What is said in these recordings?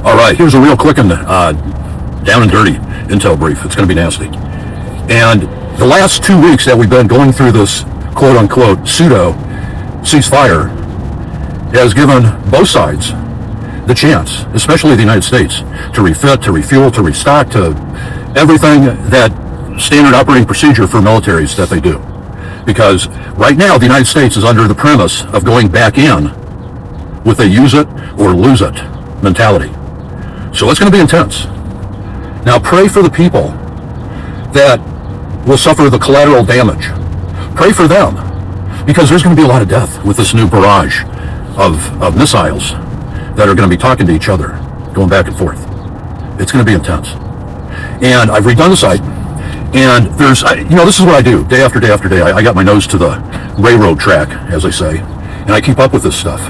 All right, here's a real quick and down and dirty intel brief. It's going to be nasty. And the last 2 weeks that we've been going through this quote-unquote pseudo ceasefire has given both sides the chance, especially the United States, to refit, to refuel, to restock, to everything that standard operating procedure for militaries that they do. Because right now the United States is under the premise of going back in with a use it or lose it mentality. So it's going to be intense. Now pray for the people that will suffer the collateral damage. Pray for them, because there's going to be a lot of death with this new barrage of missiles that are going to be talking to each other, going back and forth. It's going to be intense. And I've redone the site, and this is what I do day after day after day. I got my nose to the railroad track, as they say, and I keep up with this stuff.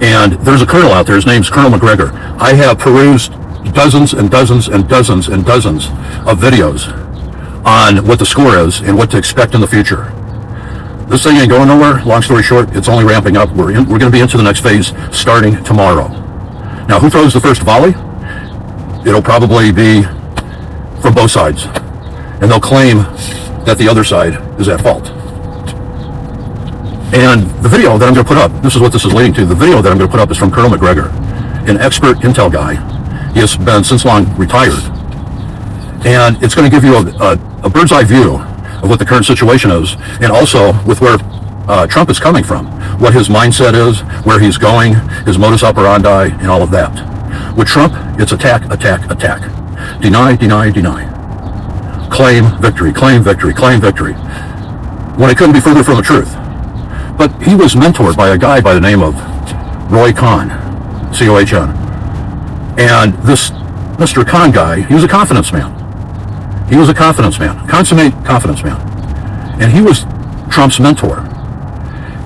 And there's a colonel out there, his name's Colonel McGregor. I have perused dozens and dozens and dozens and dozens of videos on what the score is and what to expect in the future. This thing ain't going nowhere. Long story short, it's only ramping up. We're going to be into the next phase starting tomorrow. Now, who throws the first volley? It'll probably be from both sides. And they'll claim that the other side is at fault. And the video that I'm going to put up, this is what this is leading to. The video that I'm going to put up is from Colonel McGregor, an expert intel guy. He has been since long retired. And it's going to give you a bird's eye view of what the current situation is, and also with where Trump is coming from, what his mindset is, where he's going, his modus operandi, and all of that. With Trump, it's attack, attack, attack. Deny, deny, deny. Claim victory, claim victory, claim victory. When it couldn't be further from the truth. But he was mentored by a guy by the name of Roy Cohn, C-O-H-N. And this Mr. Cohn guy, he was a confidence man. He was a confidence man, consummate confidence man. And he was Trump's mentor.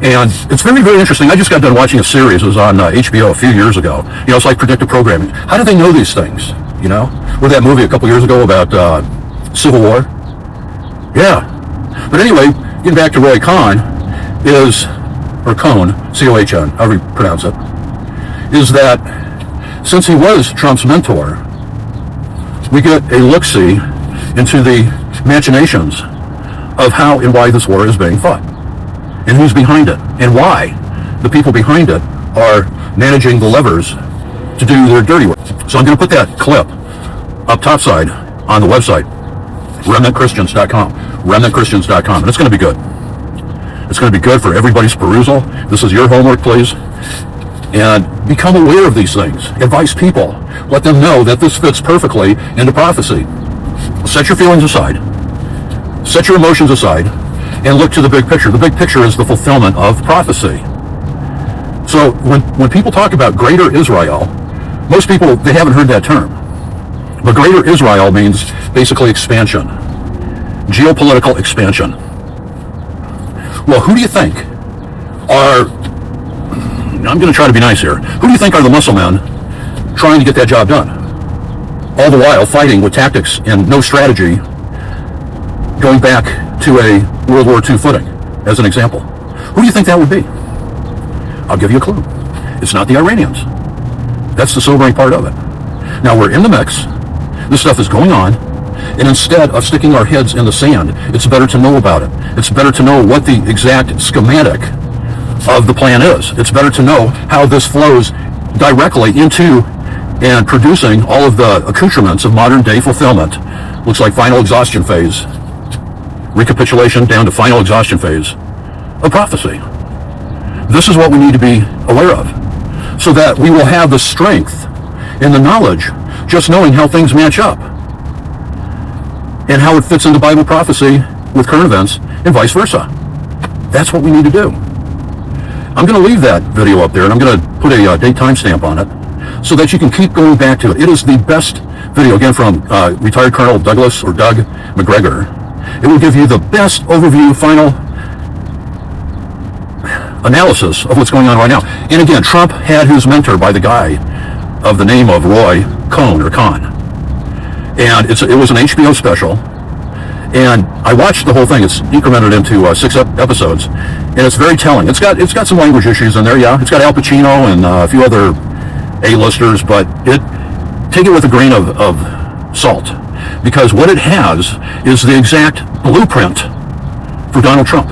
And it's very, very interesting. I just got done watching a series. It was on HBO a few years ago. It's like predictive programming. How do they know these things? With that movie a couple years ago about Civil War? Yeah. But anyway, getting back to Roy Cohn, or Cohn, C-O-H-N, however you pronounce it, is that since he was Trump's mentor, we get a look-see into the machinations of how and why this war is being fought, and who's behind it, and why the people behind it are managing the levers to do their dirty work. So I'm going to put that clip up topside on the website, remnantchristians.com, remnantchristians.com, and it's going to be good. It's going to be good for everybody's perusal. This is your homework, please. And become aware of these things. Advise people. Let them know that this fits perfectly into prophecy. Set your feelings aside. Set your emotions aside. And look to the big picture. The big picture is the fulfillment of prophecy. So when people talk about Greater Israel, most people, they haven't heard that term. But Greater Israel means basically expansion. Geopolitical expansion. Well, who do you think are, I'm going to try to be nice here, who do you think are the muscle men trying to get that job done? All the while fighting with tactics and no strategy, going back to a World War II footing, as an example. Who do you think that would be? I'll give you a clue. It's not the Iranians. That's the sobering part of it. Now we're in the mix. This stuff is going on. And instead of sticking our heads in the sand, it's better to know about it. It's better to know what the exact schematic of the plan is. It's better to know how this flows directly into and producing all of the accoutrements of modern day fulfillment. Looks like final exhaustion phase. Recapitulation down to final exhaustion phase of prophecy. This is what we need to be aware of, so that we will have the strength and the knowledge just knowing how things match up and how it fits into Bible prophecy with current events and vice versa. That's what we need to do. I'm going to leave that video up there, and I'm going to put a date timestamp on it so that you can keep going back to it. It is the best video, again, from retired Colonel Douglas or Doug McGregor. It will give you the best overview, final analysis of what's going on right now. And again, Trump had his mentor by the guy of the name of Roy Cohn or Cohn. And it was an HBO special. And I watched the whole thing. It's incremented into 6 episodes. And it's very telling. It's got some language issues in there, yeah. It's got Al Pacino and a few other A-listers, but take it with a grain of salt, because what it has is the exact blueprint for Donald Trump,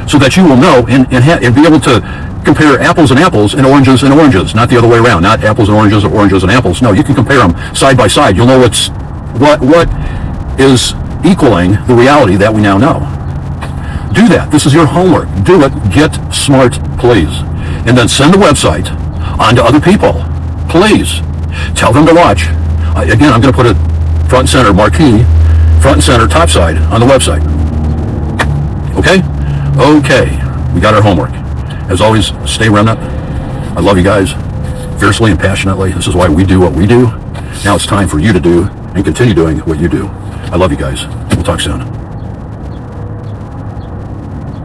so that you will know and be able to compare apples and apples and oranges, not the other way around, not apples and oranges or oranges and apples. No, you can compare them side by side. You'll know what is equaling the reality that we now know. Do that. This is your homework. Do it. Get smart, please. And then send the website on to other people. Please. Tell them to watch. Again, I'm going to put it front and center, marquee, front and center, top side on the website. Okay? Okay. We got our homework. As always, stay remnant. I love you guys fiercely and passionately. This is why we do what we do. Now it's time for you to do and continue doing what you do. I love you guys. We'll talk soon.